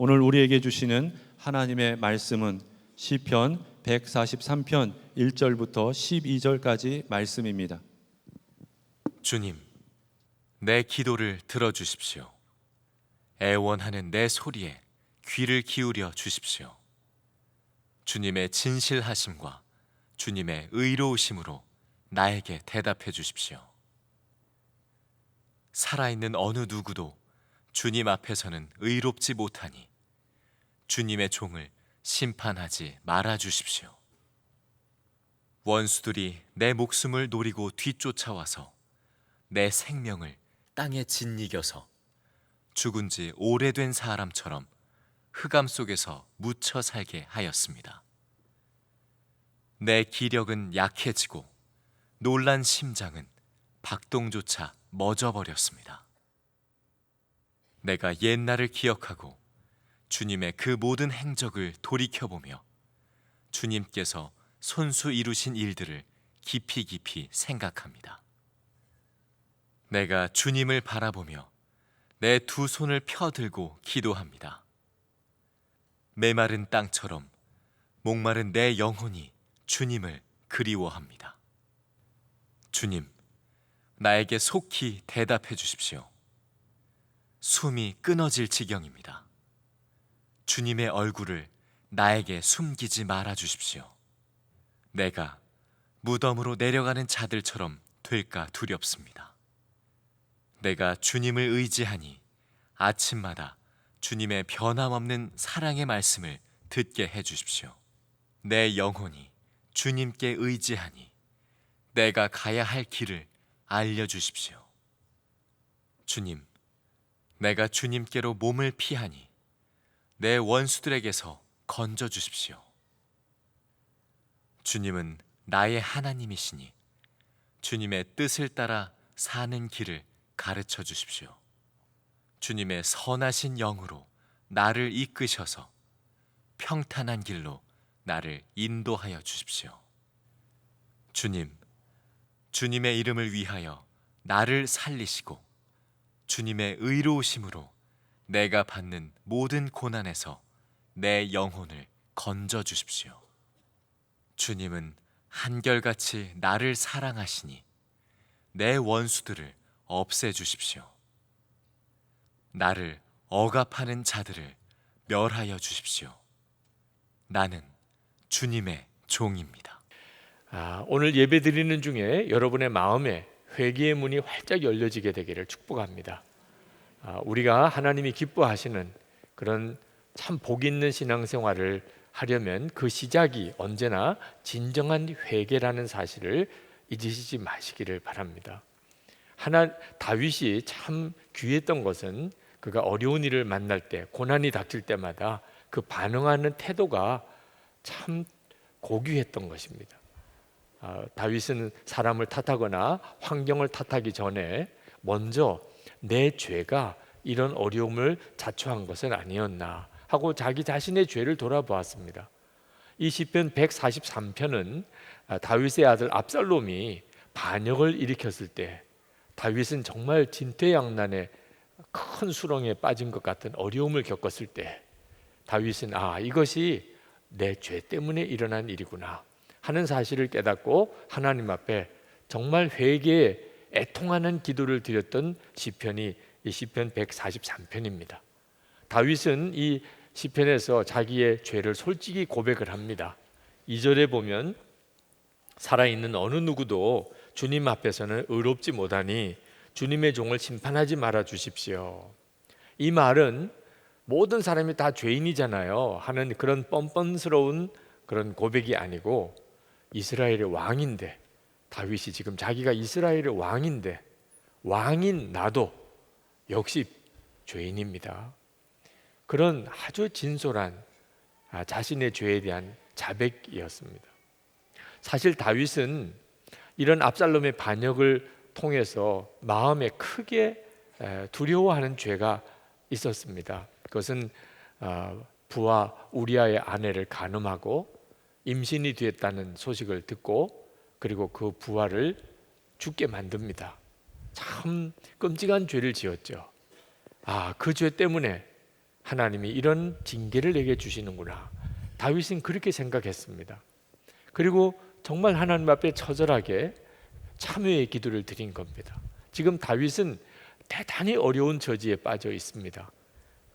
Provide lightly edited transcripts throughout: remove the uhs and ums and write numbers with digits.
오늘 우리에게 주시는 하나님의 말씀은 시편 143편 1절부터 12절까지 말씀입니다. 주님, 내 기도를 들어주십시오. 애원하는 내 소리에 귀를 기울여 주십시오. 주님의 진실하심과 주님의 의로우심으로 나에게 대답해 주십시오. 살아있는 어느 누구도 주님 앞에서는 의롭지 못하니 주님의 종을 심판하지 말아 주십시오. 원수들이 내 목숨을 노리고 뒤쫓아와서 내 생명을 땅에 짓이겨서 죽은 지 오래된 사람처럼 흑암 속에서 묻혀 살게 하였습니다. 내 기력은 약해지고 놀란 심장은 박동조차 멎어버렸습니다. 내가 옛날을 기억하고 주님의 그 모든 행적을 돌이켜보며 주님께서 손수 이루신 일들을 깊이 깊이 생각합니다. 내가 주님을 바라보며 내 두 손을 펴들고 기도합니다. 메마른 땅처럼 목마른 내 영혼이 주님을 그리워합니다. 주님, 나에게 속히 대답해 주십시오. 숨이 끊어질 지경입니다. 주님의 얼굴을 나에게 숨기지 말아 주십시오. 내가 무덤으로 내려가는 자들처럼 될까 두렵습니다. 내가 주님을 의지하니 아침마다 주님의 변함없는 사랑의 말씀을 듣게 해 주십시오. 내 영혼이 주님께 의지하니 내가 가야 할 길을 알려주십시오. 주님, 내가 주님께로 몸을 피하니 내 원수들에게서 건져주십시오. 주님은 나의 하나님이시니 주님의 뜻을 따라 사는 길을 가르쳐 주십시오. 주님의 선하신 영으로 나를 이끄셔서 평탄한 길로 나를 인도하여 주십시오. 주님, 주님의 이름을 위하여 나를 살리시고 주님의 의로우심으로 내가 받는 모든 고난에서 내 영혼을 건져 주십시오. 주님은 한결같이 나를 사랑하시니 내 원수들을 없애 주십시오. 나를 억압하는 자들을 멸하여 주십시오. 나는 주님의 종입니다. 오늘 예배 드리는 중에 여러분의 마음에 회개의 문이 활짝 열려지게 되기를 축복합니다. 우리가 하나님이 기뻐하시는 그런 참 복 있는 신앙생활을 하려면 그 시작이 언제나 진정한 회개라는 사실을 잊으시지 마시기를 바랍니다. 다윗이 참 귀했던 것은 그가 어려운 일을 만날 때, 고난이 닥칠 때마다 그 반응하는 태도가 참 고귀했던 것입니다. 다윗은 사람을 탓하거나 환경을 탓하기 전에 먼저 내 죄가 이런 어려움을 자초한 것은 아니었나 하고 자기 자신의 죄를 돌아보았습니다. 이 시편 143편은 다윗의 아들 압살롬이 반역을 일으켰을 때 다윗은 정말 진퇴양난의 큰 수렁에 빠진 것 같은 어려움을 겪었을 때 다윗은 이것이 내 죄 때문에 일어난 일이구나 하는 사실을 깨닫고 하나님 앞에 정말 회개에 애통하는 기도를 드렸던 시편이 이 시편 143편입니다. 다윗은 이 시편에서 자기의 죄를 솔직히 고백을 합니다. 2절에 보면 살아있는 어느 누구도 주님 앞에서는 의롭지 못하니 주님의 종을 심판하지 말아 주십시오. 이 말은 모든 사람이 다 죄인이잖아요 하는 그런 뻔뻔스러운 그런 고백이 아니고 이스라엘의 왕인데, 다윗이 지금 자기가 이스라엘의 왕인데 왕인 나도 역시 죄인입니다. 그런 아주 진솔한 자신의 죄에 대한 자백이었습니다. 사실 다윗은 이런 압살롬의 반역을 통해서 마음에 크게 두려워하는 죄가 있었습니다. 그것은 부하 우리아의 아내를 간음하고 임신이 되었다는 소식을 듣고 그리고 그 부하를 죽게 만듭니다. 참 끔찍한 죄를 지었죠. 그 죄 때문에 하나님이 이런 징계를 내게 주시는구나. 다윗은 그렇게 생각했습니다. 그리고 정말 하나님 앞에 처절하게 참회의 기도를 드린 겁니다. 지금 다윗은 대단히 어려운 처지에 빠져 있습니다.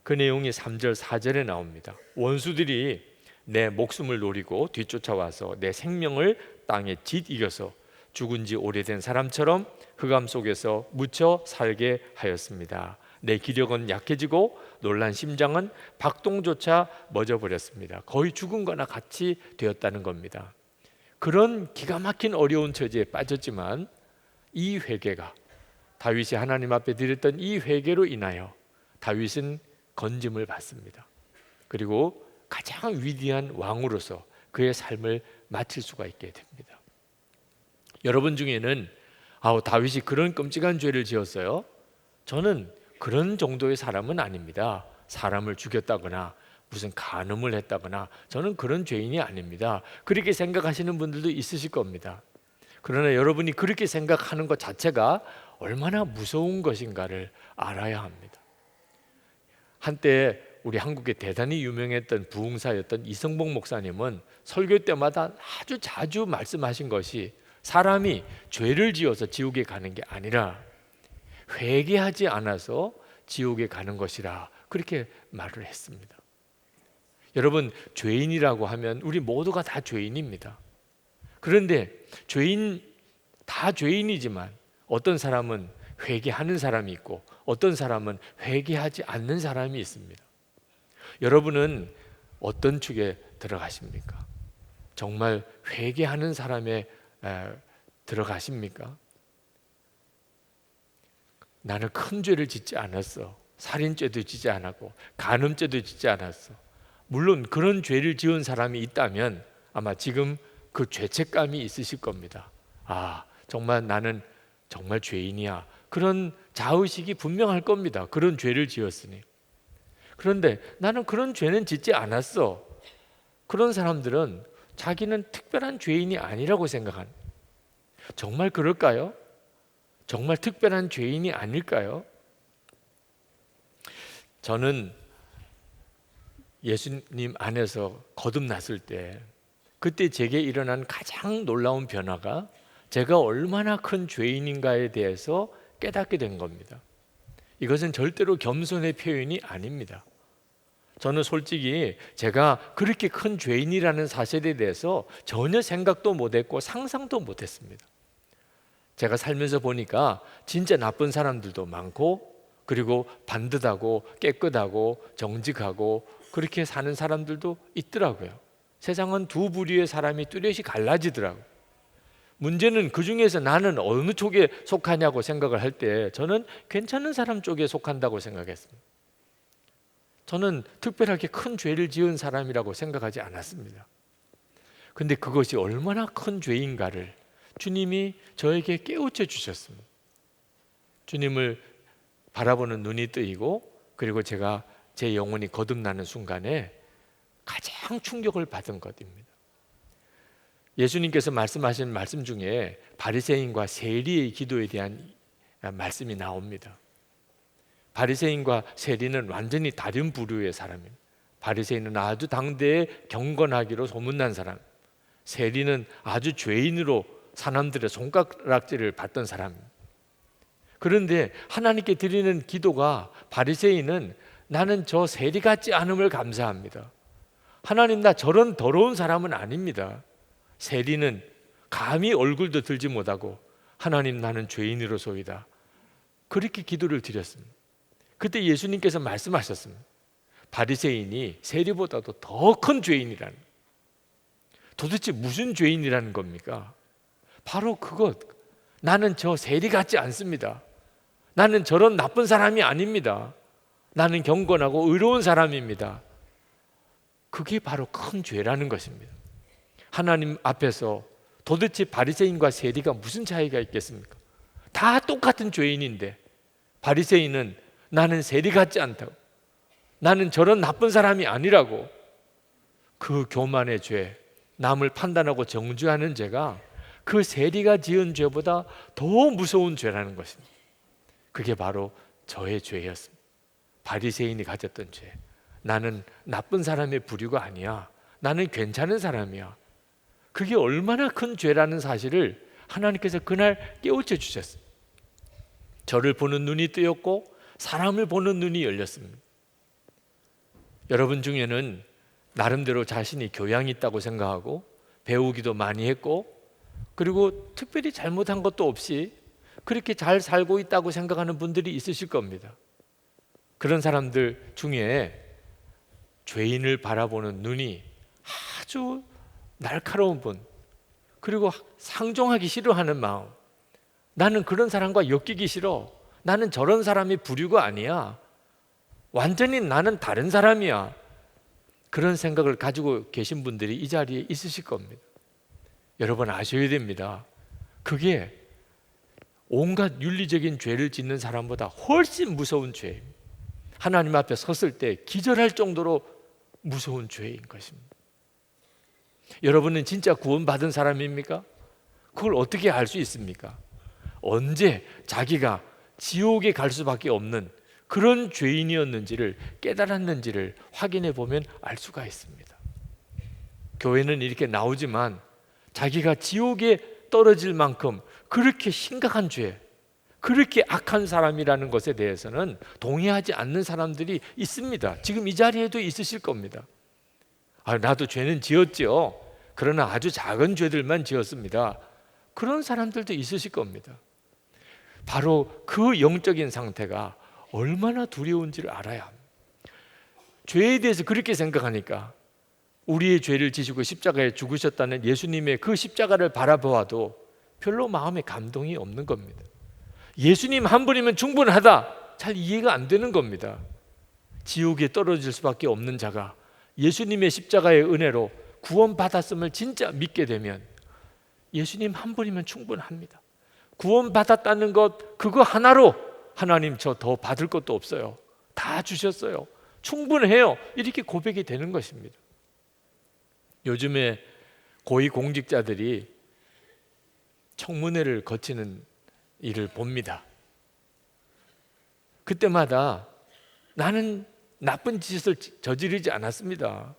그 내용이 3절 4절에 나옵니다. 원수들이 내 목숨을 노리고 뒤쫓아와서 내 생명을 땅에 짓이겨서 죽은 지 오래된 사람처럼 흑암 속에서 묻혀 살게 하였습니다. 내 기력은 약해지고 놀란 심장은 박동조차 멎어버렸습니다. 거의 죽은 거나 같이 되었다는 겁니다. 그런 기가 막힌 어려운 처지에 빠졌지만 이 회개가, 다윗이 하나님 앞에 드렸던 이 회개로 인하여 다윗은 건짐을 받습니다. 그리고 가장 위대한 왕으로서 그의 삶을 마칠 수가 있게 됩니다. 여러분 중에는 다윗이 그런 끔찍한 죄를 지었어요? 저는 그런 정도의 사람은 아닙니다. 사람을 죽였다거나 무슨 간음을 했다거나 저는 그런 죄인이 아닙니다. 그렇게 생각하시는 분들도 있으실 겁니다. 그러나 여러분이 그렇게 생각하는 것 자체가 얼마나 무서운 것인가를 알아야 합니다. 한때 우리 한국에 대단히 유명했던 부흥사였던 이성복 목사님은 설교 때마다 아주 자주 말씀하신 것이 사람이 죄를 지어서 지옥에 가는 게 아니라 회개하지 않아서 지옥에 가는 것이라 그렇게 말을 했습니다. 여러분, 죄인이라고 하면 우리 모두가 다 죄인입니다. 그런데 다 죄인이지만 어떤 사람은 회개하는 사람이 있고 어떤 사람은 회개하지 않는 사람이 있습니다. 여러분은 어떤 축에 들어가십니까? 정말 회개하는 사람에 들어가십니까? 나는 큰 죄를 짓지 않았어. 살인죄도 짓지 않았고 간음죄도 짓지 않았어. 물론 그런 죄를 지은 사람이 있다면 아마 지금 그 죄책감이 있으실 겁니다. 정말 나는 정말 죄인이야. 그런 자의식이 분명할 겁니다. 그런 죄를 지었으니. 그런데 나는 그런 죄는 짓지 않았어. 그런 사람들은 자기는 특별한 죄인이 아니라고 생각한. 정말 그럴까요? 정말 특별한 죄인이 아닐까요? 저는 예수님 안에서 거듭났을 때 그때 제게 일어난 가장 놀라운 변화가 제가 얼마나 큰 죄인인가에 대해서 깨닫게 된 겁니다. 이것은 절대로 겸손의 표현이 아닙니다. 저는 솔직히 제가 그렇게 큰 죄인이라는 사실에 대해서 전혀 생각도 못했고 상상도 못했습니다. 제가 살면서 보니까 진짜 나쁜 사람들도 많고 그리고 반듯하고 깨끗하고 정직하고 그렇게 사는 사람들도 있더라고요. 세상은 두 부류의 사람이 뚜렷이 갈라지더라고요. 문제는 그 중에서 나는 어느 쪽에 속하냐고 생각을 할 때 저는 괜찮은 사람 쪽에 속한다고 생각했습니다. 저는 특별하게 큰 죄를 지은 사람이라고 생각하지 않았습니다. 근데 그것이 얼마나 큰 죄인가를 주님이 저에게 깨우쳐 주셨습니다. 주님을 바라보는 눈이 뜨이고 그리고 제가 제 영혼이 거듭나는 순간에 가장 충격을 받은 것입니다. 예수님께서 말씀하신 말씀 중에 바리새인과 세리의 기도에 대한 말씀이 나옵니다. 바리새인과 세리는 완전히 다른 부류의 사람입니다. 바리새인은 아주 당대에 경건하기로 소문난 사람, 세리는 아주 죄인으로 사람들의 손가락질을 받던 사람입니다. 그런데 하나님께 드리는 기도가 바리새인은 나는 저 세리 같지 않음을 감사합니다. 하나님, 나 저런 더러운 사람은 아닙니다. 세리는 감히 얼굴도 들지 못하고 하나님, 나는 죄인으로소이다. 그렇게 기도를 드렸습니다. 그때 예수님께서 말씀하셨습니다. 바리새인이 세리보다도 더 큰 죄인이라는. 도대체 무슨 죄인이라는 겁니까? 바로 그것. 나는 저 세리 같지 않습니다. 나는 저런 나쁜 사람이 아닙니다. 나는 경건하고 의로운 사람입니다. 그게 바로 큰 죄라는 것입니다. 하나님 앞에서 도대체 바리새인과 세리가 무슨 차이가 있겠습니까? 다 똑같은 죄인인데 바리새인은 나는 세리 같지 않다고, 나는 저런 나쁜 사람이 아니라고, 그 교만의 죄, 남을 판단하고 정죄하는 죄가 그 세리가 지은 죄보다 더 무서운 죄라는 것입니다. 그게 바로 저의 죄였습니다. 바리새인이 가졌던 죄. 나는 나쁜 사람의 부류가 아니야. 나는 괜찮은 사람이야. 그게 얼마나 큰 죄라는 사실을 하나님께서 그날 깨우쳐 주셨어요. 저를 보는 눈이 뜨였고 사람을 보는 눈이 열렸습니다. 여러분 중에는 나름대로 자신이 교양이 있다고 생각하고 배우기도 많이 했고 그리고 특별히 잘못한 것도 없이 그렇게 잘 살고 있다고 생각하는 분들이 있으실 겁니다. 그런 사람들 중에 죄인을 바라보는 눈이 아주 날카로운 분, 그리고 상종하기 싫어하는 마음, 나는 그런 사람과 엮이기 싫어, 나는 저런 사람이 부류가 아니야, 완전히 나는 다른 사람이야, 그런 생각을 가지고 계신 분들이 이 자리에 있으실 겁니다. 여러분 아셔야 됩니다. 그게 온갖 윤리적인 죄를 짓는 사람보다 훨씬 무서운 죄입니다. 하나님 앞에 섰을 때 기절할 정도로 무서운 죄인 것입니다. 여러분은 진짜 구원받은 사람입니까? 그걸 어떻게 알 수 있습니까? 언제 자기가 지옥에 갈 수밖에 없는 그런 죄인이었는지를 깨달았는지를 확인해 보면 알 수가 있습니다. 교회는 이렇게 나오지만 자기가 지옥에 떨어질 만큼 그렇게 심각한 죄, 그렇게 악한 사람이라는 것에 대해서는 동의하지 않는 사람들이 있습니다. 지금 이 자리에도 있으실 겁니다. 나도 죄는 지었죠. 그러나 아주 작은 죄들만 지었습니다. 그런 사람들도 있으실 겁니다. 바로 그 영적인 상태가 얼마나 두려운지를 알아야 합니다. 죄에 대해서 그렇게 생각하니까 우리의 죄를 지시고 십자가에 죽으셨다는 예수님의 그 십자가를 바라보아도 별로 마음에 감동이 없는 겁니다. 예수님 한 분이면 충분하다, 잘 이해가 안 되는 겁니다. 지옥에 떨어질 수밖에 없는 자가 예수님의 십자가의 은혜로 구원받았음을 진짜 믿게 되면 예수님 한 분이면 충분합니다. 구원받았다는 것 그거 하나로 하나님 저 더 받을 것도 없어요, 다 주셨어요, 충분해요, 이렇게 고백이 되는 것입니다. 요즘에 고위공직자들이 청문회를 거치는 일을 봅니다. 그때마다 나는 나쁜 짓을 저지르지 않았습니다.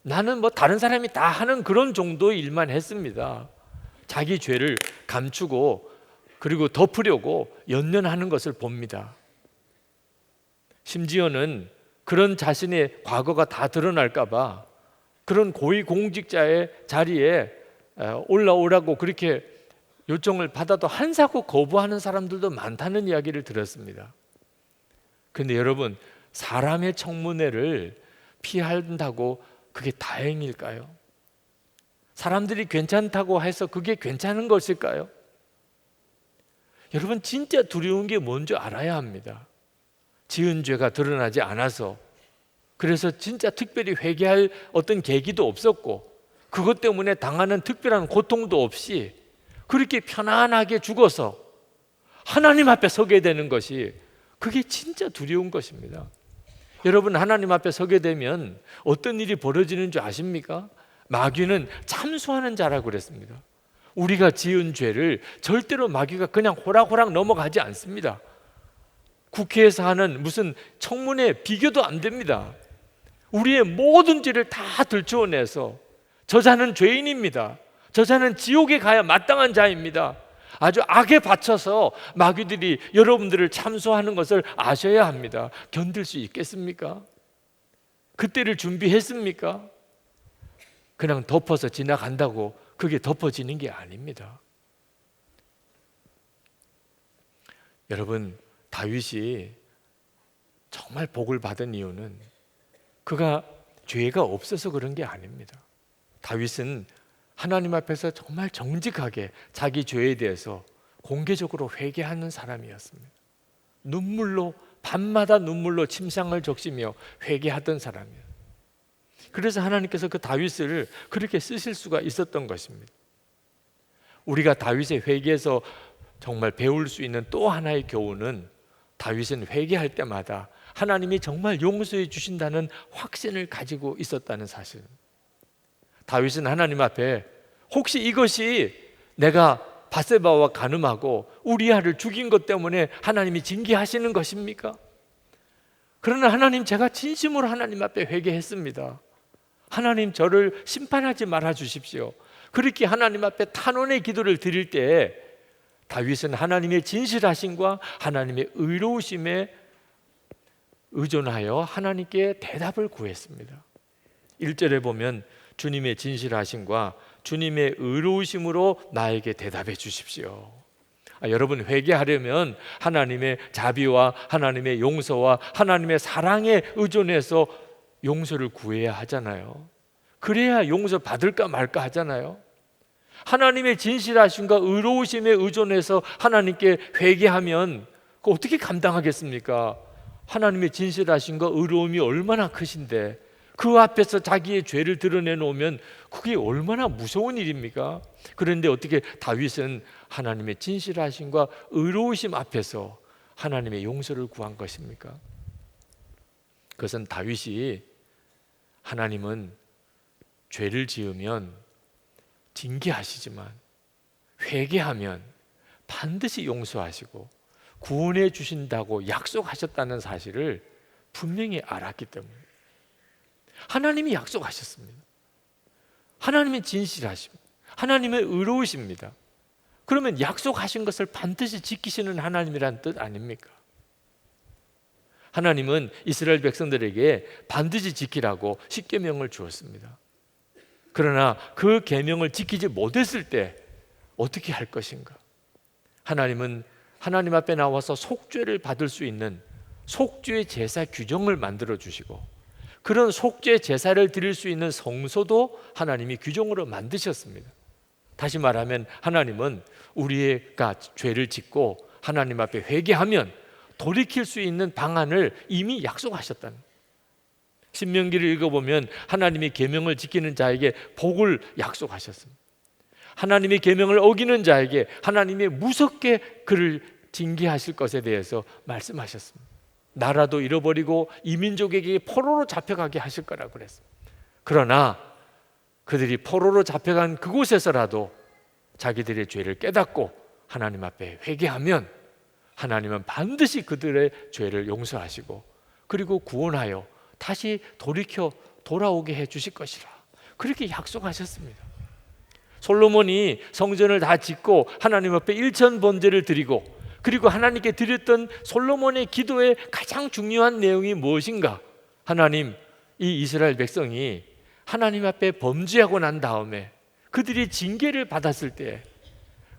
나는 뭐 다른 사람이 다 하는 그런 정도의 일만 했습니다. 자기 죄를 감추고 그리고 덮으려고 연연하는 것을 봅니다. 심지어는 그런 자신의 과거가 다 드러날까 봐 그런 고위공직자의 자리에 올라오라고 그렇게 요청을 받아도 한사코 거부하는 사람들도 많다는 이야기를 들었습니다. 그런데 여러분, 사람의 청문회를 피한다고 그게 다행일까요? 사람들이 괜찮다고 해서 그게 괜찮은 것일까요? 여러분, 진짜 두려운 게 뭔지 알아야 합니다. 지은 죄가 드러나지 않아서, 그래서 진짜 특별히 회개할 어떤 계기도 없었고 그것 때문에 당하는 특별한 고통도 없이 그렇게 편안하게 죽어서 하나님 앞에 서게 되는 것이, 그게 진짜 두려운 것입니다. 여러분, 하나님 앞에 서게 되면 어떤 일이 벌어지는 줄 아십니까? 마귀는 참수하는 자라고 그랬습니다. 우리가 지은 죄를 절대로 마귀가 그냥 호락호락 넘어가지 않습니다. 국회에서 하는 무슨 청문회 비교도 안 됩니다. 우리의 모든 죄를 다 들추어내서 저자는 죄인입니다, 저자는 지옥에 가야 마땅한 자입니다, 아주 악에 바쳐서 마귀들이 여러분들을 참수하는 것을 아셔야 합니다. 견딜 수 있겠습니까? 그때를 준비했습니까? 그냥 덮어서 지나간다고 그게 덮어지는 게 아닙니다. 여러분, 다윗이 정말 복을 받은 이유는 그가 죄가 없어서 그런 게 아닙니다. 다윗은 하나님 앞에서 정말 정직하게 자기 죄에 대해서 공개적으로 회개하는 사람이었습니다. 눈물로, 밤마다 눈물로 침상을 적시며 회개하던 사람이에요. 그래서 하나님께서 그 다윗을 그렇게 쓰실 수가 있었던 것입니다. 우리가 다윗의 회개에서 정말 배울 수 있는 또 하나의 교훈은, 다윗은 회개할 때마다 하나님이 정말 용서해 주신다는 확신을 가지고 있었다는 사실. 다윗은 하나님 앞에 혹시 이것이 내가 바세바와 간음하고 우리아를 죽인 것 때문에 하나님이 징계하시는 것입니까? 그러나 하나님, 제가 진심으로 하나님 앞에 회개했습니다. 하나님, 저를 심판하지 말아 주십시오. 그렇게 하나님 앞에 탄원의 기도를 드릴 때 다윗은 하나님의 진실하심과 하나님의 의로우심에 의존하여 하나님께 대답을 구했습니다. 1절에 보면 주님의 진실하심과 주님의 의로우심으로 나에게 대답해 주십시오. 여러분, 회개하려면 하나님의 자비와 하나님의 용서와 하나님의 사랑에 의존해서 용서를 구해야 하잖아요. 그래야 용서 받을까 말까 하잖아요. 하나님의 진실하심과 의로우심에 의존해서 하나님께 회개하면 그거 어떻게 감당하겠습니까? 하나님의 진실하심과 의로움이 얼마나 크신데 그 앞에서 자기의 죄를 드러내놓으면 그게 얼마나 무서운 일입니까? 그런데 어떻게 다윗은 하나님의 진실하심과 의로우심 앞에서 하나님의 용서를 구한 것입니까? 그것은 다윗이 하나님은 죄를 지으면 징계하시지만 회개하면 반드시 용서하시고 구원해 주신다고 약속하셨다는 사실을 분명히 알았기 때문에 하나님이 약속하셨습니다. 하나님의 진실하십니다. 하나님의 의로우십니다. 그러면 약속하신 것을 반드시 지키시는 하나님이란 뜻 아닙니까? 하나님은 이스라엘 백성들에게 반드시 지키라고 십계명을 주었습니다. 그러나 그 계명을 지키지 못했을 때 어떻게 할 것인가? 하나님은 하나님 앞에 나와서 속죄를 받을 수 있는 속죄 제사 규정을 만들어 주시고 그런 속죄 제사를 드릴 수 있는 성소도 하나님이 규정으로 만드셨습니다. 다시 말하면 하나님은 우리가 죄를 짓고 하나님 앞에 회개하면 돌이킬 수 있는 방안을 이미 약속하셨다는 거예요. 신명기를 읽어보면 하나님의 계명을 지키는 자에게 복을 약속하셨습니다. 하나님의 계명을 어기는 자에게 하나님이 무섭게 그를 징계하실 것에 대해서 말씀하셨습니다. 나라도 잃어버리고 이민족에게 포로로 잡혀가게 하실 거라고 그랬어요. 그러나 그들이 포로로 잡혀간 그곳에서라도 자기들의 죄를 깨닫고 하나님 앞에 회개하면 하나님은 반드시 그들의 죄를 용서하시고 그리고 구원하여 다시 돌이켜 돌아오게 해 주실 것이라 그렇게 약속하셨습니다. 솔로몬이 성전을 다 짓고 하나님 앞에 일천 번제를 드리고 그리고 하나님께 드렸던 솔로몬의 기도의 가장 중요한 내용이 무엇인가? 하나님, 이 이스라엘 백성이 하나님 앞에 범죄하고 난 다음에 그들이 징계를 받았을 때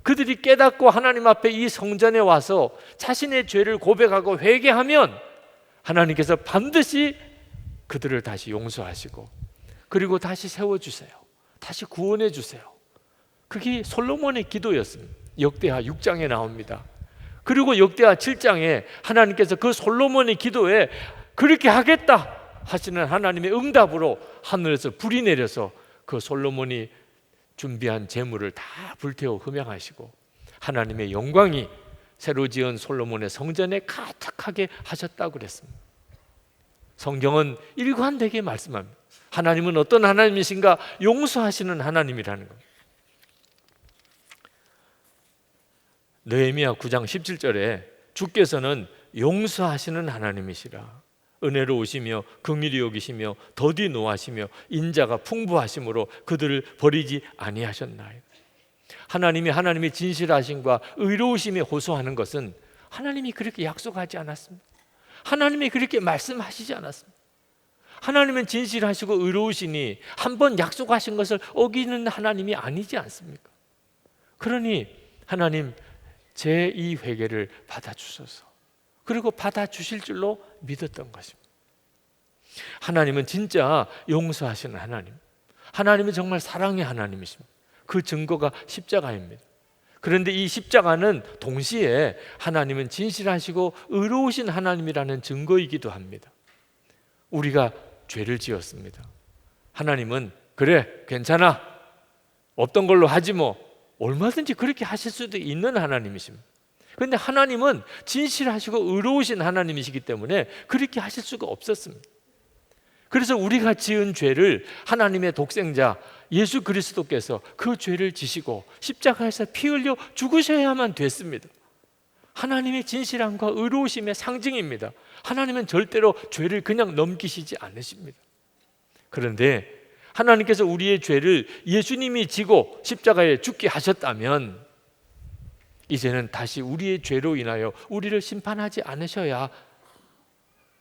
그들이 깨닫고 하나님 앞에 이 성전에 와서 자신의 죄를 고백하고 회개하면 하나님께서 반드시 그들을 다시 용서하시고 그리고 다시 세워주세요. 다시 구원해 주세요. 그게 솔로몬의 기도였습니다. 역대하 6장에 나옵니다. 그리고 역대하 7장에 하나님께서 그 솔로몬의 기도에 그렇게 하겠다 하시는 하나님의 응답으로 하늘에서 불이 내려서 그 솔로몬이 준비한 제물을 다 불태워 흠양하시고 하나님의 영광이 새로 지은 솔로몬의 성전에 가득하게 하셨다고 그랬습니다. 성경은 일관되게 말씀합니다. 하나님은 어떤 하나님이신가? 용서하시는 하나님이라는 겁니다. 느헤미야 9장 17절에 주께서는 용서하시는 하나님이시라 은혜로우시며 긍휼히 여기시며 더디 노하시며 인자가 풍부하심으로 그들을 버리지 아니하셨나이다. 하나님이 하나님의 진실하심과 의로우심에 호소하는 것은 하나님이 그렇게 약속하지 않았습니다. 하나님이 그렇게 말씀하시지 않았습니다. 하나님은 진실하시고 의로우시니 한번 약속하신 것을 어기는 하나님이 아니지 않습니까? 그러니 하나님 제 이 회개를 받아주소서. 그리고 받아주실 줄로 믿었던 것입니다. 하나님은 진짜 용서하시는 하나님, 하나님은 정말 사랑의 하나님이십니다. 그 증거가 십자가입니다. 그런데 이 십자가는 동시에 하나님은 진실하시고 의로우신 하나님이라는 증거이기도 합니다. 우리가 죄를 지었습니다. 하나님은 그래 괜찮아 없던 걸로 하지 뭐 얼마든지 그렇게 하실 수도 있는 하나님이십니다. 그런데 하나님은 진실하시고 의로우신 하나님이시기 때문에 그렇게 하실 수가 없었습니다. 그래서 우리가 지은 죄를 하나님의 독생자 예수 그리스도께서 그 죄를 지시고 십자가에서 피 흘려 죽으셔야만 됐습니다. 하나님의 진실함과 의로우심의 상징입니다. 하나님은 절대로 죄를 그냥 넘기시지 않으십니다. 그런데 하나님께서 우리의 죄를 예수님이 지고 십자가에 죽게 하셨다면 이제는 다시 우리의 죄로 인하여 우리를 심판하지 않으셔야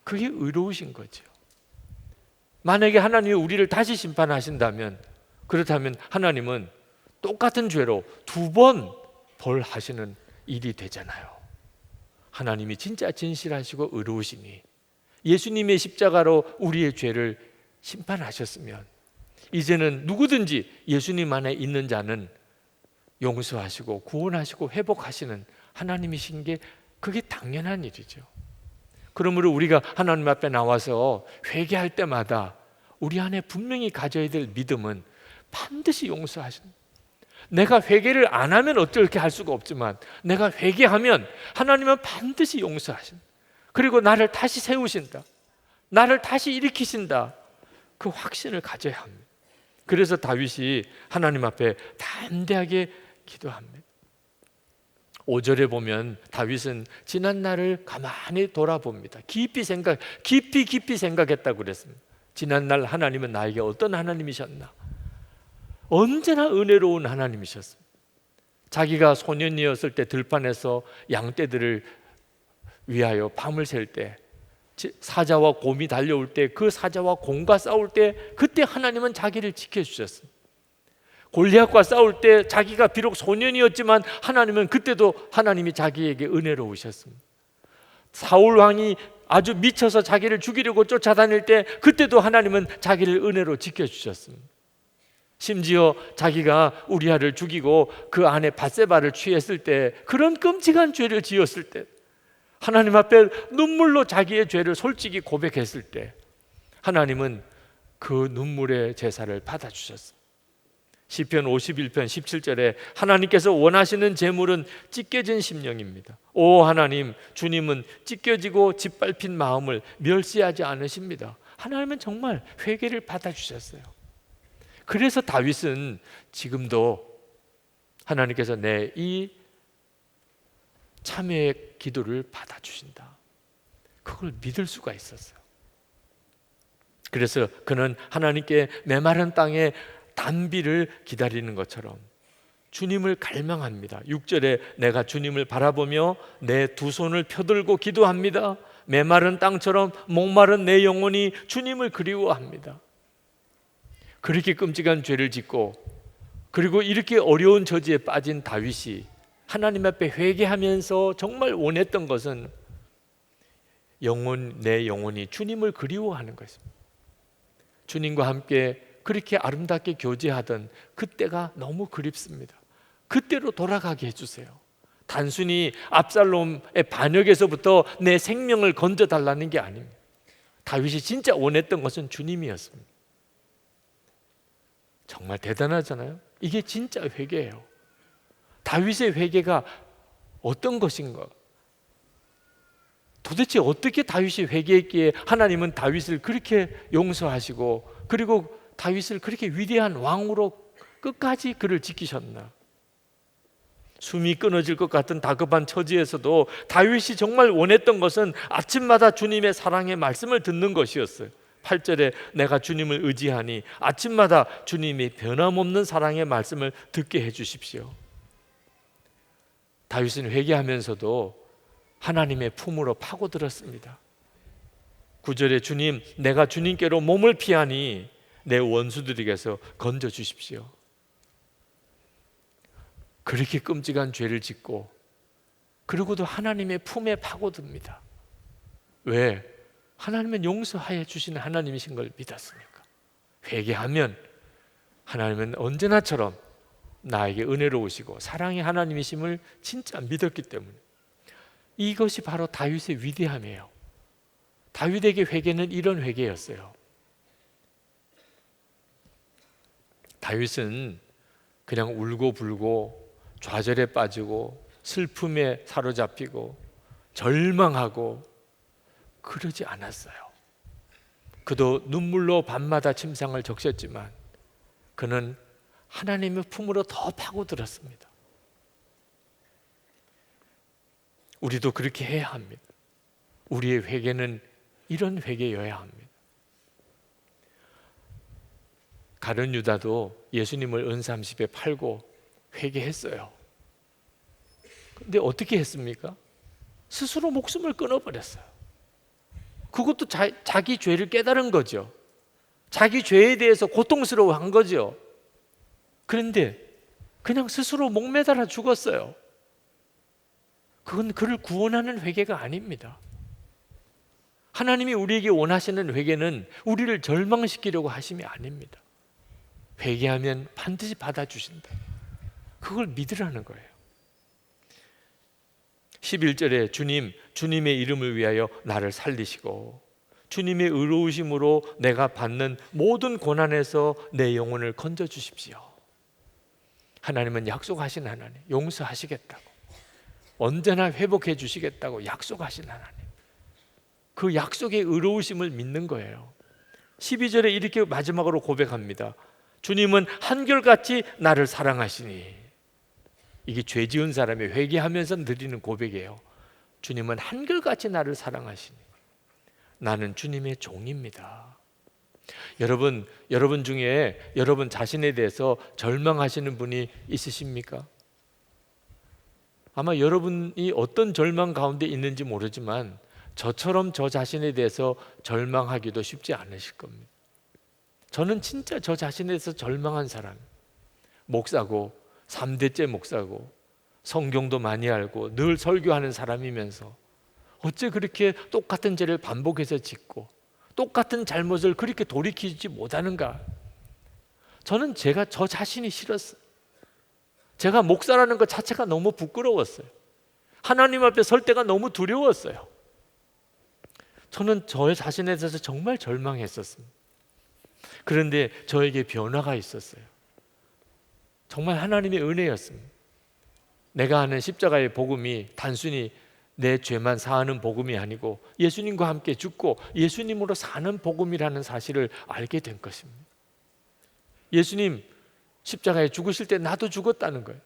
그게 의로우신 거죠. 만약에 하나님이 우리를 다시 심판하신다면, 그렇다면 하나님은 똑같은 죄로 2번 벌하시는 일이 되잖아요. 하나님이 진짜 진실하시고 의로우시니 예수님의 십자가로 우리의 죄를 심판하셨으면 이제는 누구든지 예수님 안에 있는 자는 용서하시고 구원하시고 회복하시는 하나님이신 게 그게 당연한 일이죠. 그러므로 우리가 하나님 앞에 나와서 회개할 때마다 우리 안에 분명히 가져야 될 믿음은 반드시 용서하신다. 내가 회개를 안 하면 어떻게 할 수가 없지만 내가 회개하면 하나님은 반드시 용서하신다. 그리고 나를 다시 세우신다. 나를 다시 일으키신다. 그 확신을 가져야 합니다. 그래서 다윗이 하나님 앞에 담대하게 기도합니다. 5절에 보면 다윗은 지난 날을 가만히 돌아봅니다. 깊이 생각했다고 그랬습니다. 지난 날 하나님은 나에게 어떤 하나님이셨나? 언제나 은혜로운 하나님이셨습니다. 자기가 소년이었을 때 들판에서 양떼들을 위하여 밤을 샐 때, 사자와 곰이 달려올 때, 그 사자와 곰과 싸울 때 그때 하나님은 자기를 지켜주셨습니다. 골리앗과 싸울 때 자기가 비록 소년이었지만 하나님은 그때도 하나님이 자기에게 은혜로우셨습니다. 사울 왕이 아주 미쳐서 자기를 죽이려고 쫓아다닐 때 그때도 하나님은 자기를 은혜로 지켜주셨습니다. 심지어 자기가 우리아를 죽이고 그 안에 밧세바를 취했을 때, 그런 끔찍한 죄를 지었을 때, 하나님 앞에 눈물로 자기의 죄를 솔직히 고백했을 때 하나님은 그 눈물의 제사를 받아주셨습니다. 시편 51편 17절에 하나님께서 원하시는 제물은 찢겨진 심령입니다. 오 하나님, 주님은 찢겨지고 짓밟힌 마음을 멸시하지 않으십니다. 하나님은 정말 회개를 받아주셨어요. 그래서 다윗은 지금도 하나님께서 내 이 참회의 기도를 받아주신다, 그걸 믿을 수가 있었어요. 그래서 그는 하나님께 메마른 땅에 단비를 기다리는 것처럼 주님을 갈망합니다. 6절에 내가 주님을 바라보며 내 2손을 펴들고 기도합니다. 메마른 땅처럼 목마른 내 영혼이 주님을 그리워합니다. 그렇게 끔찍한 죄를 짓고 그리고 이렇게 어려운 처지에 빠진 다윗이 하나님 앞에 회개하면서 정말 원했던 것은 내 영혼이 주님을 그리워하는 것입니다. 주님과 함께 그렇게 아름답게 교제하던 그때가 너무 그립습니다. 그때로 돌아가게 해주세요. 단순히 압살롬의 반역에서부터 내 생명을 건져달라는 게 아닙니다. 다윗이 진짜 원했던 것은 주님이었습니다. 정말 대단하잖아요. 이게 진짜 회개예요. 다윗의 회개가 어떤 것인가? 도대체 어떻게 다윗이 회개했기에 하나님은 다윗을 그렇게 용서하시고 그리고 다윗을 그렇게 위대한 왕으로 끝까지 그를 지키셨나? 숨이 끊어질 것 같은 다급한 처지에서도 다윗이 정말 원했던 것은 아침마다 주님의 사랑의 말씀을 듣는 것이었어요. 8절에 내가 주님을 의지하니 아침마다 주님이 변함없는 사랑의 말씀을 듣게 해주십시오. 다윗은 회개하면서도 하나님의 품으로 파고들었습니다. 9절에 주님, 내가 주님께로 몸을 피하니 내 원수들에게서 건져주십시오. 그렇게 끔찍한 죄를 짓고 그러고도 하나님의 품에 파고듭니다. 왜? 하나님은 용서하여 주시는 하나님이신 걸 믿었으니까. 회개하면 하나님은 언제나처럼 나에게 은혜로우시고 사랑의 하나님이심을 진짜 믿었기 때문에. 이것이 바로 다윗의 위대함이에요. 다윗에게 회개는 이런 회개였어요. 다윗은 그냥 울고 불고 좌절에 빠지고 슬픔에 사로잡히고 절망하고 그러지 않았어요. 그도 눈물로 밤마다 침상을 적셨지만 그는 하나님의 품으로 더 파고들었습니다. 우리도 그렇게 해야 합니다. 우리의 회개는 이런 회개여야 합니다. 가룟 유다도 예수님을 은30에 팔고 회개했어요. 근데 어떻게 했습니까? 스스로 목숨을 끊어버렸어요. 그것도 자기 죄를 깨달은 거죠. 자기 죄에 대해서 고통스러워한 거죠. 그런데 그냥 스스로 목매달아 죽었어요. 그건 그를 구원하는 회개가 아닙니다. 하나님이 우리에게 원하시는 회개는 우리를 절망시키려고 하심이 아닙니다. 회개하면 반드시 받아주신다. 그걸 믿으라는 거예요. 11절에 주님의 이름을 위하여 나를 살리시고 주님의 의로우심으로 내가 받는 모든 고난에서 내 영혼을 건져주십시오. 하나님은 약속하신 하나님, 용서하시겠다고, 언제나 회복해 주시겠다고 약속하신 하나님, 그 약속의 의로우심을 믿는 거예요. 12절에 이렇게 마지막으로 고백합니다. 주님은 한결같이 나를 사랑하시니. 이게 죄 지은 사람이 회개하면서 드리는 고백이에요. 주님은 한결같이 나를 사랑하시니 나는 주님의 종입니다. 여러분 중에 여러분 자신에 대해서 절망하시는 분이 있으십니까? 아마 여러분이 어떤 절망 가운데 있는지 모르지만 저처럼 저 자신에 대해서 절망하기도 쉽지 않으실 겁니다. 저는 진짜 저 자신에 대해서 절망한 사람, 목사고 3대째 목사고 성경도 많이 알고 늘 설교하는 사람이면서 어째 그렇게 똑같은 죄를 반복해서 짓고 똑같은 잘못을 그렇게 돌이키지 못하는가? 저는 제가 저 자신이 싫었어요. 제가 목사라는 것 자체가 너무 부끄러웠어요. 하나님 앞에 설 때가 너무 두려웠어요. 저는 저 자신에 대해서 정말 절망했었습니다. 그런데 저에게 변화가 있었어요. 정말 하나님의 은혜였습니다. 내가 아는 십자가의 복음이 단순히 내 죄만 사하는 복음이 아니고 예수님과 함께 죽고 예수님으로 사는 복음이라는 사실을 알게 된 것입니다. 예수님 십자가에 죽으실 때 나도 죽었다는 거예요.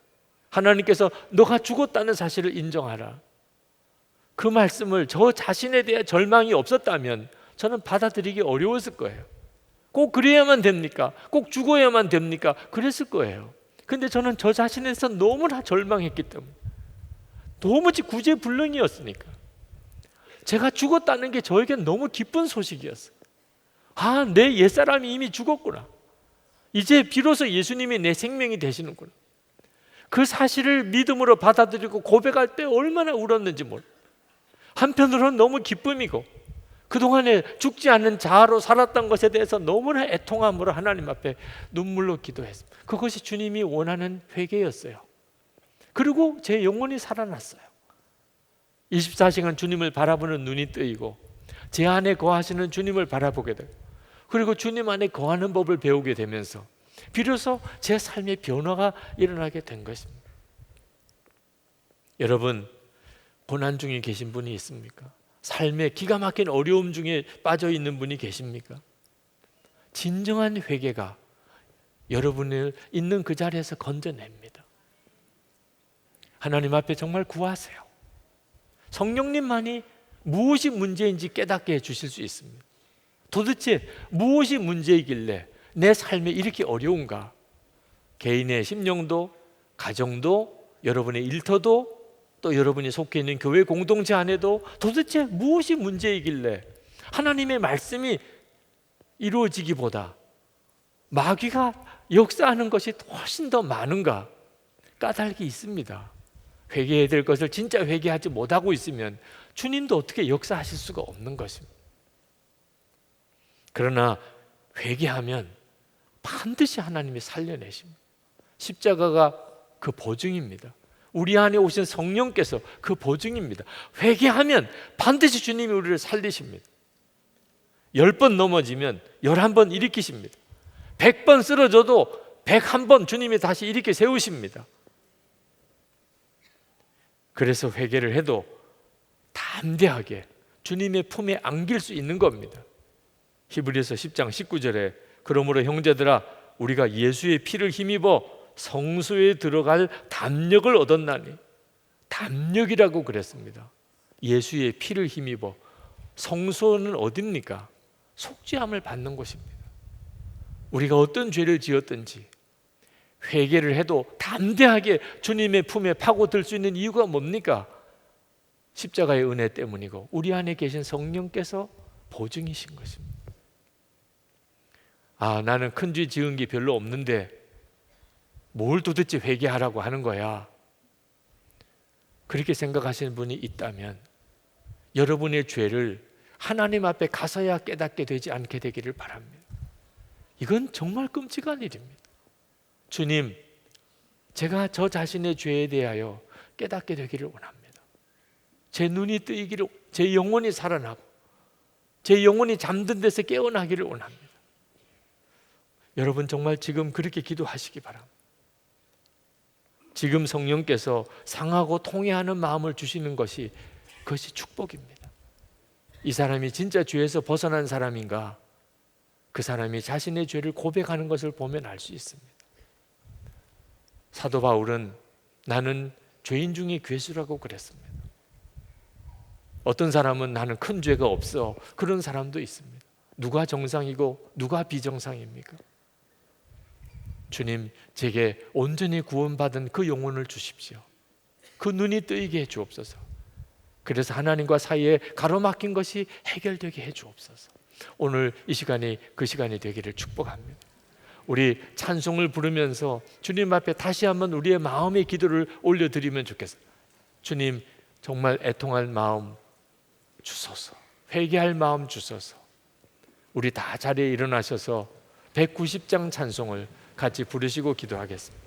하나님께서 너가 죽었다는 사실을 인정하라. 그 말씀을 저 자신에 대한 절망이 없었다면 저는 받아들이기 어려웠을 거예요. 꼭 그래야만 됩니까? 꼭 죽어야만 됩니까? 그랬을 거예요. 근데 저는 저 자신에 대해서 너무나 절망했기 때문에, 도무지 구제불능이었으니까 제가 죽었다는 게 저에겐 너무 기쁜 소식이었어요. 아, 내 옛사람이 이미 죽었구나. 이제 비로소 예수님이 내 생명이 되시는구나. 그 사실을 믿음으로 받아들이고 고백할 때 얼마나 울었는지 몰라요. 한편으로는 너무 기쁨이고 그동안에 죽지 않는 자아로 살았던 것에 대해서 너무나 애통함으로 하나님 앞에 눈물로 기도했습니다. 그것이 주님이 원하는 회개였어요. 그리고 제 영혼이 살아났어요. 24시간 주님을 바라보는 눈이 뜨이고 제 안에 거하시는 주님을 바라보게 되고 그리고 주님 안에 거하는 법을 배우게 되면서 비로소 제 삶의 변화가 일어나게 된 것입니다. 여러분, 고난 중에 계신 분이 있습니까? 삶의 기가 막힌 어려움 중에 빠져 있는 분이 계십니까? 진정한 회개가 여러분을 있는 그 자리에서 건져냅니다. 하나님 앞에 정말 구하세요. 성령님만이 무엇이 문제인지 깨닫게 해주실 수 있습니다. 도대체 무엇이 문제이길래 내 삶에 이렇게 어려운가? 개인의 심령도, 가정도, 여러분의 일터도, 또 여러분이 속해 있는 교회 공동체 안에도 도대체 무엇이 문제이길래 하나님의 말씀이 이루어지기보다 마귀가 역사하는 것이 훨씬 더 많은가? 까닭이 있습니다. 회개해야 될 것을 진짜 회개하지 못하고 있으면 주님도 어떻게 역사하실 수가 없는 것입니다. 그러나 회개하면 반드시 하나님이 살려내십니다. 십자가가 그 보증입니다. 우리 안에 오신 성령께서 그 보증입니다. 회개하면 반드시 주님이 우리를 살리십니다. 10번 넘어지면 11번 일으키십니다. 100번 쓰러져도 101번 주님이 다시 일으켜 세우십니다. 그래서 회개를 해도 담대하게 주님의 품에 안길 수 있는 겁니다. 히브리서 10장 19절에 그러므로 형제들아 우리가 예수의 피를 힘입어 성소에 들어갈 담력을 얻었나니 담력이라고 그랬습니다. 예수의 피를 힘입어. 성소는 어딥니까? 속죄함을 받는 곳입니다. 우리가 어떤 죄를 지었든지 회개를 해도 담대하게 주님의 품에 파고들 수 있는 이유가 뭡니까? 십자가의 은혜 때문이고 우리 안에 계신 성령께서 보증이신 것입니다. 아, 나는 큰 죄 지은 게 별로 없는데 뭘 도대체 회개하라고 하는 거야? 그렇게 생각하시는 분이 있다면 여러분의 죄를 하나님 앞에 가서야 깨닫게 되지 않게 되기를 바랍니다. 이건 정말 끔찍한 일입니다. 주님, 제가 저 자신의 죄에 대하여 깨닫게 되기를 원합니다. 제 눈이 뜨이기를, 제 영혼이 살아나고 제 영혼이 잠든 데서 깨어나기를 원합니다. 여러분 정말 지금 그렇게 기도하시기 바랍니다. 지금 성령께서 상하고 통회하는 마음을 주시는 것이 그것이 축복입니다. 이 사람이 진짜 죄에서 벗어난 사람인가? 그 사람이 자신의 죄를 고백하는 것을 보면 알 수 있습니다. 사도 바울은 나는 죄인 중에 괴수라고 그랬습니다. 어떤 사람은 나는 큰 죄가 없어, 그런 사람도 있습니다. 누가 정상이고 누가 비정상입니까? 주님, 제게 온전히 구원받은 그 영혼을 주십시오. 그 눈이 뜨이게 해 주옵소서. 그래서 하나님과 사이에 가로막힌 것이 해결되게 해 주옵소서. 오늘 이 시간이 그 시간이 되기를 축복합니다. 우리 찬송을 부르면서 주님 앞에 다시 한번 우리의 마음의 기도를 올려드리면 좋겠어요. 주님, 정말 애통할 마음 주소서. 회개할 마음 주소서. 우리 다 자리에 일어나셔서 190장 찬송을 같이 부르시고 기도하겠습니다.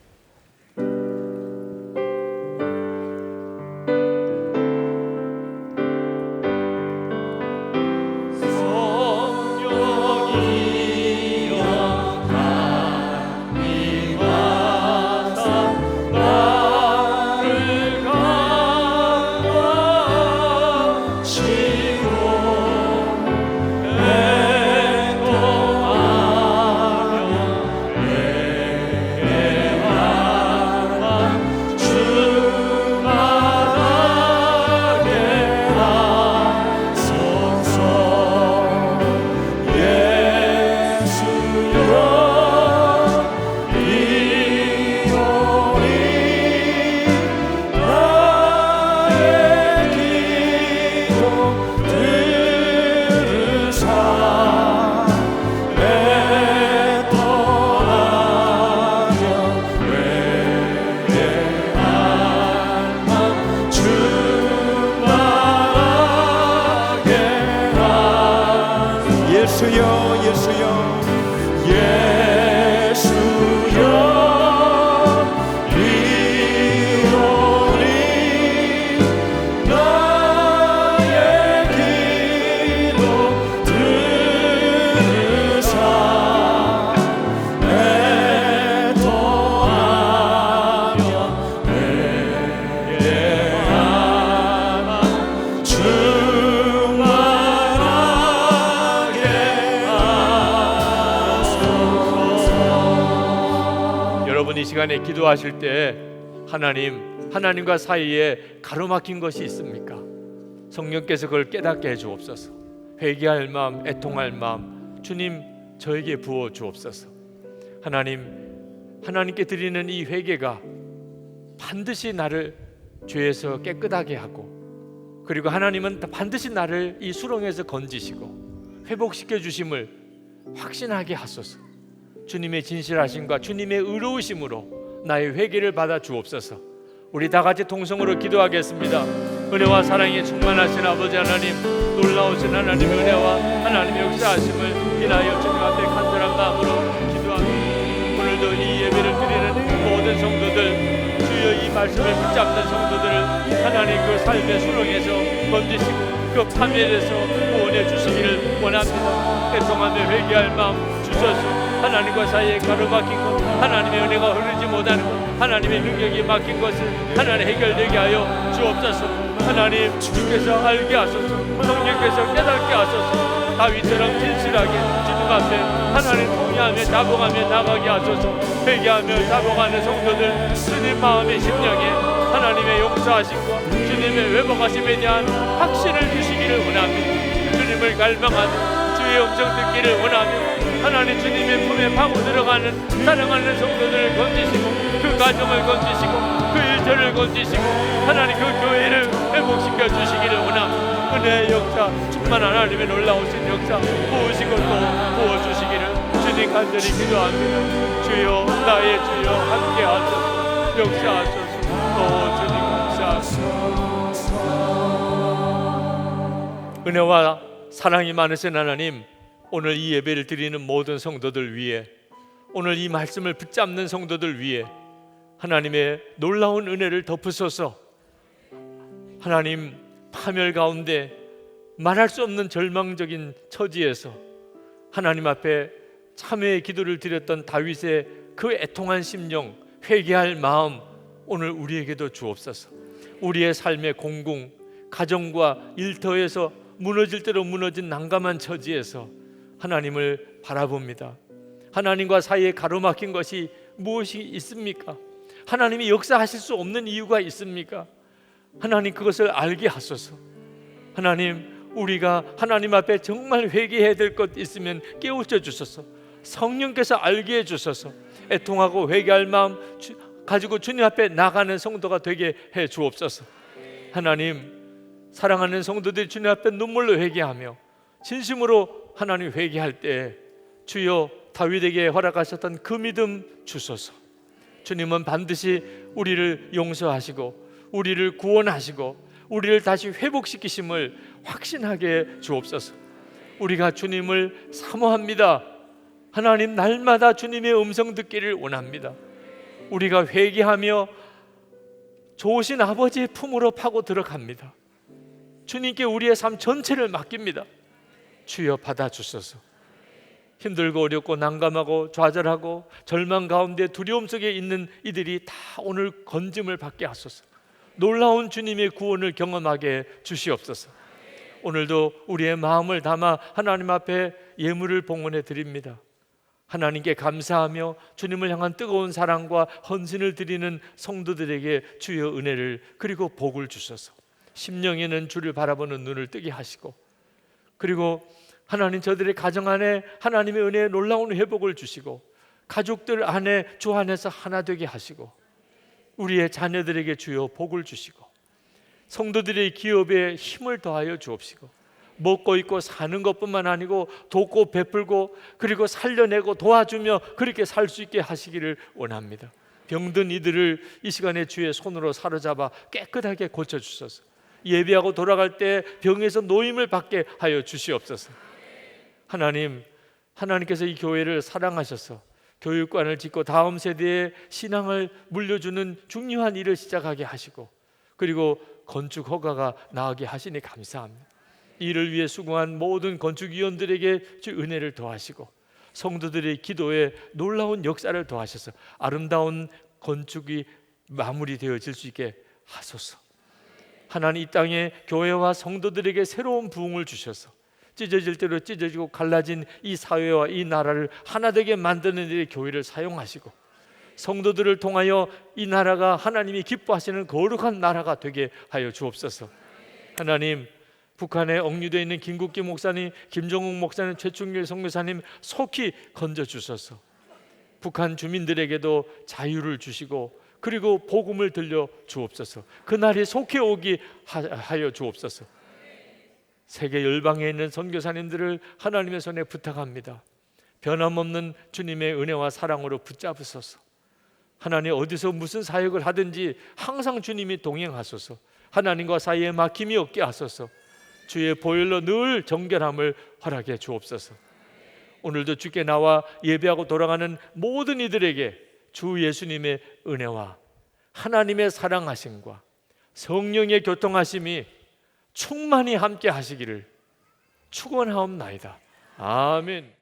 여러분 이 시간에 기도하실 때 하나님과 사이에 가로막힌 것이 있습니까? 성령께서 그걸 깨닫게 해 주옵소서. 회개할 마음, 애통할 마음 주님 저에게 부어 주옵소서. 하나님께 드리는 이 회개가 반드시 나를 죄에서 깨끗하게 하고, 그리고 하나님은 반드시 나를 이 수렁에서 건지시고 회복시켜 주심을 확신하게 하소서. 주님의 진실하심과 주님의 의로우심으로 나의 회개를 받아 주옵소서. 우리 다 같이 통성으로 기도하겠습니다. 은혜와 사랑에 충만하신 아버지 하나님, 놀라우신 하나님의 은혜와 하나님의 역사하심을 인하여 주님 앞에 간절한 마음으로 기도합니다. 오늘도 이 예배를 드리는 모든 성도들, 주여 이 말씀을 붙잡는 성도들을 하나님 그 삶의 수렁에서 건지시고 그 파멸에서 구원해 주시기를 원합니다. 애통하며 회개할 마음 주셔서 하나님과 사이에 가로막힌 것, 하나님의 은혜가 흐르지 못하는 것, 하나님의 능력이 막힌 것을 하나님 해결되게 하여 주옵소서. 하나님 주께서 알게 하소서. 성령께서 깨닫게 하소서. 다윗처럼 진실하게 주님 앞에 하나님 통회하며 자복하며 나가게 하소서. 회개하며 자복하는 성도들 주님 마음의 심령에 하나님의 용서하심과 주님의 회복하심에 대한 확신을 주시기를 원합니다. 주님을 갈망하며 주의 음성 듣기를 원하며 하나님 주님의 품에 파고 들어가는 사랑하는 성도들을 건지시고 그 가정을 건지시고 그 일터를 건지시고 하나님 그 교회를 회복시켜 주시기를 원합니다. 은혜의 역사, 충만한 하나님의 놀라우신 역사 부으시고 또 부어주시기를 주님 간절히 기도합니다. 주여 나의 주여 함께 하소서. 역사하소서. 주님 감사합니다. 은혜와 사랑이 많으신 하나님, 오늘 이 예배를 드리는 모든 성도들 위해, 오늘 이 말씀을 붙잡는 성도들 위해 하나님의 놀라운 은혜를 덮으소서. 하나님, 파멸 가운데 말할 수 없는 절망적인 처지에서 하나님 앞에 참회의 기도를 드렸던 다윗의 그 애통한 심령, 회개할 마음 오늘 우리에게도 주옵소서. 우리의 삶의 공공, 가정과 일터에서 무너질 대로 무너진 난감한 처지에서 하나님을 바라봅니다. 하나님과 사이에 가로막힌 것이 무엇이 있습니까? 하나님이 역사하실 수 없는 이유가 있습니까? 하나님 그것을 알게 하소서. 하나님, 우리가 하나님 앞에 정말 회개해야 될 것 있으면 깨우쳐 주소서. 성령께서 알게 해주소서. 애통하고 회개할 마음 가지고 주님 앞에 나가는 성도가 되게 해 주옵소서. 하나님, 사랑하는 성도들이 주님 앞에 눈물로 회개하며 진심으로 하나님 회개할 때 주여 다윗에게 허락하셨던 그 믿음 주소서. 주님은 반드시 우리를 용서하시고 우리를 구원하시고 우리를 다시 회복시키심을 확신하게 주옵소서. 우리가 주님을 사모합니다. 하나님, 날마다 주님의 음성 듣기를 원합니다. 우리가 회개하며 좋으신 아버지의 품으로 파고 들어갑니다. 주님께 우리의 삶 전체를 맡깁니다. 주여 받아주소서. 힘들고 어렵고 난감하고 좌절하고 절망 가운데 두려움 속에 있는 이들이 다 오늘 건짐을 받게 하소서. 놀라운 주님의 구원을 경험하게 주시옵소서. 오늘도 우리의 마음을 담아 하나님 앞에 예물을 봉헌해 드립니다. 하나님께 감사하며 주님을 향한 뜨거운 사랑과 헌신을 드리는 성도들에게 주여 은혜를 그리고 복을 주셔서 심령에는 주를 바라보는 눈을 뜨게 하시고, 그리고 하나님 저들의 가정 안에 하나님의 은혜의 놀라운 회복을 주시고 가족들 안에 주 안에서 하나 되게 하시고 우리의 자녀들에게 주여 복을 주시고 성도들의 기업에 힘을 더하여 주옵시고 먹고 입고 사는 것뿐만 아니고 돕고 베풀고 그리고 살려내고 도와주며 그렇게 살 수 있게 하시기를 원합니다. 병든 이들을 이 시간에 주의 손으로 사로잡아 깨끗하게 고쳐주소서. 예배하고 돌아갈 때 병에서 노임을 받게 하여 주시옵소서. 하나님, 하나님께서 이 교회를 사랑하셔서 교육관을 짓고 다음 세대의 신앙을 물려주는 중요한 일을 시작하게 하시고 그리고 건축 허가가 나오게 하시니 감사합니다. 이를 위해 수고한 모든 건축위원들에게 주 은혜를 더하시고 성도들의 기도에 놀라운 역사를 더하셔서 아름다운 건축이 마무리되어질 수 있게 하소서. 하나님, 이 땅에 교회와 성도들에게 새로운 부흥을 주셔서 찢어질 대로 찢어지고 갈라진 이 사회와 이 나라를 하나 되게 만드는 일에 교회를 사용하시고 성도들을 통하여 이 나라가 하나님이 기뻐하시는 거룩한 나라가 되게 하여 주옵소서. 하나님, 북한에 억류되어 있는 김국기 목사님, 김정욱 목사님, 최충길 선교사님 속히 건져주소서. 북한 주민들에게도 자유를 주시고 그리고 복음을 들려 주옵소서. 그날이 속히 오게 하여 주옵소서. 세계 열방에 있는 선교사님들을 하나님의 손에 부탁합니다. 변함없는 주님의 은혜와 사랑으로 붙잡으소서. 하나님, 어디서 무슨 사역을 하든지 항상 주님이 동행하소서. 하나님과 사이에 막힘이 없게 하소서. 주의 보혈로 늘 정결함을 허락해 주옵소서. 오늘도 주께 나와 예배하고 돌아가는 모든 이들에게 주 예수님의 은혜와 하나님의 사랑하심과 성령의 교통하심이 충만히 함께 하시기를 축원하옵나이다. 아멘.